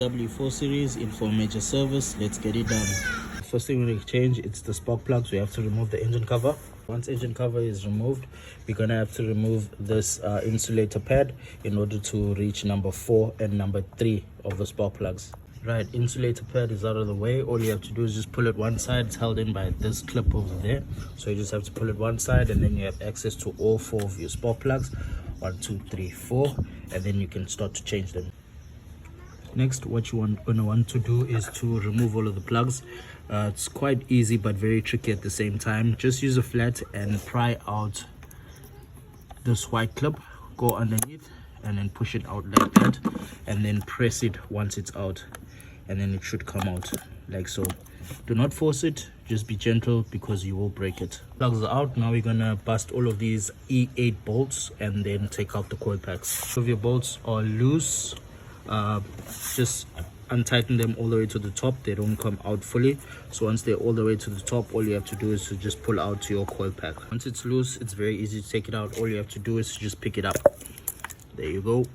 W4 series in for major service. Let's get it done. First thing we need to change, it's the spark plugs. We have to remove the engine cover. Once engine cover is removed, we're gonna have to remove this insulator pad in order to reach number 4 and number 3 of the spark plugs. Right, insulator pad is out of the way. All you have to do is just pull it one side. It's held in by this clip over there, so you just have to pull it one side, and then you have access to all 4 of your spark plugs. 1, 2, 3, 4, and then you can start to change them. Next, what you're gonna want to do is to remove all of the plugs. It's quite easy but very tricky at the same time. Just use a flat and pry out this white clip, go underneath and then push it out like that, and then press it once it's out, and then it should come out like so. Do not force it, just be gentle because you will break it. Plugs are out. Now we're gonna bust all of these E8 bolts and then take out the coil packs. If your bolts are loose, just untighten them all the way to the top. They don't come out fully, so once they're all the way to the top, all you have to do is to just pull out your coil pack. Once it's loose, it's very easy to take it out. All you have to do is to just pick it up. There you go,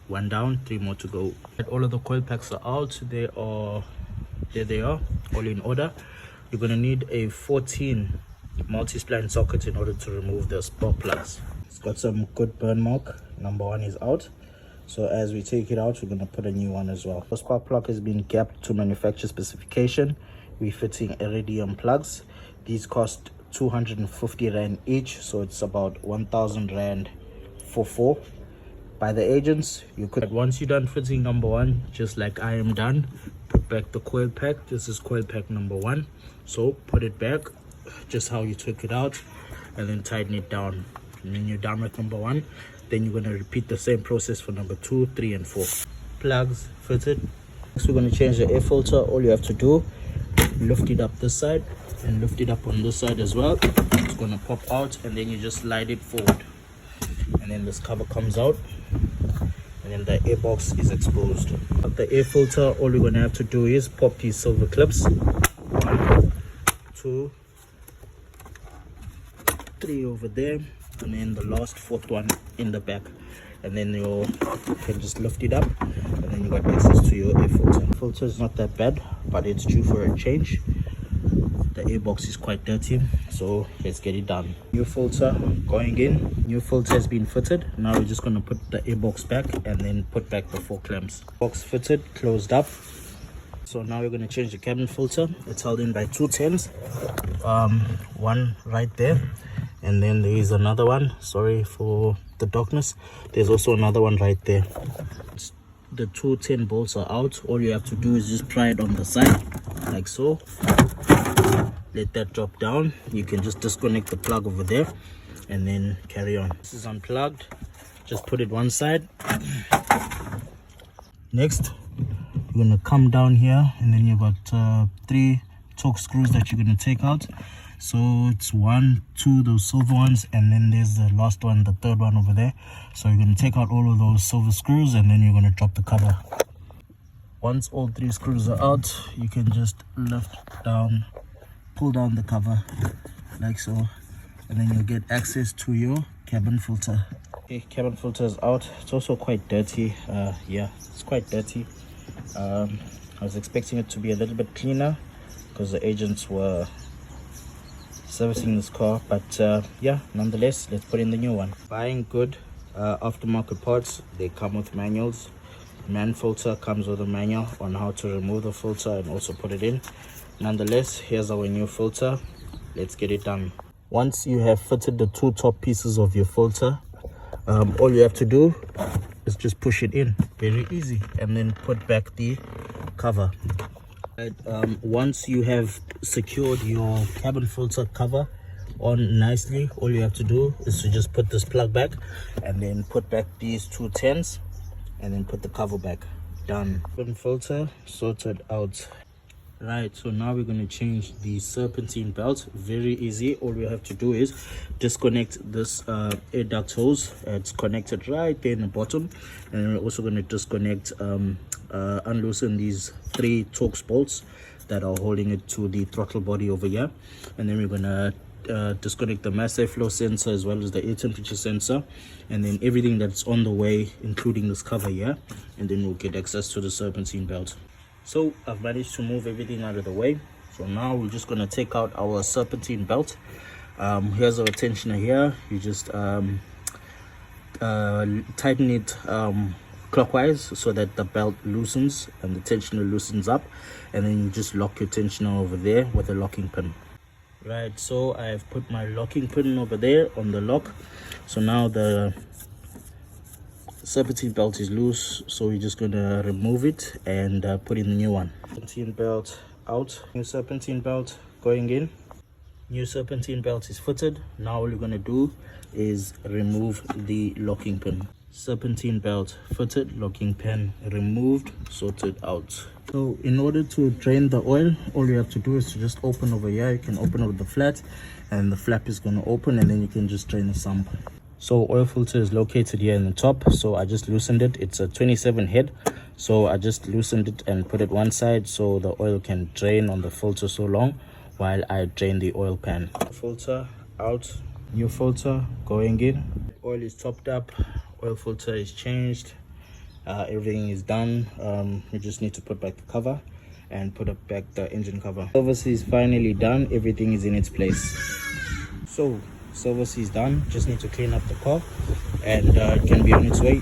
1 down, 3 more to go. All of the coil packs are out. There they are, all in order. You're gonna need a 14 multi-spline socket in order to remove the spark plugs. It's got some good burn mark. Number 1 is out, so as we take it out, we're gonna put a new one as well. The spark plug has been gapped to manufacturer specification. We're fitting iridium plugs. These cost 250 rand each, so it's about 1000 rand for 4 by the agents. You could, once you're done fitting number 1, just like I am done, put back the coil pack. This is coil pack number 1, so put it back just how you took it out, and then tighten it down. And then you're done with number 1. Then you're going to repeat the same process for number 2, 3 and 4. Plugs fitted. Next, we're going to change the air filter. All you have to do, lift it up this side and lift it up on this side as well. It's going to pop out, and then you just slide it forward, and then this cover comes out, and then the air box is exposed. The air filter, all you're going to have to do is pop these silver clips. 1, 2, 3 over there, and then the last 4th one in the back, and then you can just lift it up, and then you got access to your air filter. The filter is not that bad, but it's due for a change. The air box is quite dirty, so let's get it done. New filter going in. New filter has been fitted. Now we're just going to put the air box back and then put back the 4 clamps. Box fitted, closed up. So now we're going to change the cabin filter. It's held in by 2 10s. One right there, and then there is another one. Sorry for the darkness. There's also another one right there. The 2 10 bolts are out. All you have to do is just pry it on the side like so. Let that drop down. You can just disconnect the plug over there and then carry on. This is unplugged. Just put it one side. Next, you're gonna come down here, and then you've got 3 torque screws that you're gonna take out. So it's 1, 2, those silver ones, and then there's the last one, the 3rd one over there. So you're gonna take out all of those silver screws, and then you're gonna drop the cover. Once all 3 screws are out, you can just lift down, pull down the cover like so, and then you'll get access to your cabin filter. Okay, cabin filter is out. It's also quite dirty. Yeah, it's quite dirty. I was expecting it to be a little bit cleaner because the agents were servicing this car, but yeah, nonetheless, let's put in the new one. Buying good aftermarket parts, they come with manuals. Man filter comes with a manual on how to remove the filter and also put it in. Nonetheless, here's our new filter. Let's get it done. Once you have fitted the 2 top pieces of your filter, all you have to do is just push it in. Very easy. And then put back the cover. Right, once you have secured your cabin filter cover on nicely, all you have to do is to just put this plug back and then put back these 2 10s and then put the cover back. Done. Cabin filter sorted out. Right, so now we're going to change the serpentine belt. Very easy. All we have to do is disconnect this air duct hose. It's connected right there in the bottom, and we're also going to disconnect unloosen these 3 Torx bolts that are holding it to the throttle body over here, and then we're going to disconnect the mass airflow sensor as well as the air temperature sensor, and then everything that's on the way, including this cover here, and then we'll get access to the serpentine belt. So I've managed to move everything out of the way. So now we're just going to take out our serpentine belt. Here's our tensioner here. You just tighten it clockwise so that the belt loosens and the tensioner loosens up, and then you just lock your tensioner over there with a locking pin. Right, so I've put my locking pin over there on the lock. So now the serpentine belt is loose, so we're just going to remove it and put in the new one. Serpentine belt out, new serpentine belt going in. New serpentine belt is fitted. Now all you're going to do is remove the locking pin. Serpentine belt fitted, locking pin removed, sorted out. So in order to drain the oil, all you have to do is to just open over here. You can open it with the flat, and the flap is going to open, and then you can just drain the sump. So oil filter is located here in the top, so I just loosened it. It's a 27 head, so I just loosened it and put it one side so the oil can drain on the filter so long while I drain the oil pan. Filter out, new filter going in. Oil is topped up, oil filter is changed, everything is done. We just need to put back the cover and put up back the engine cover. Service is finally done, everything is in its place. So service is done, just need to clean up the car and it can be on its way.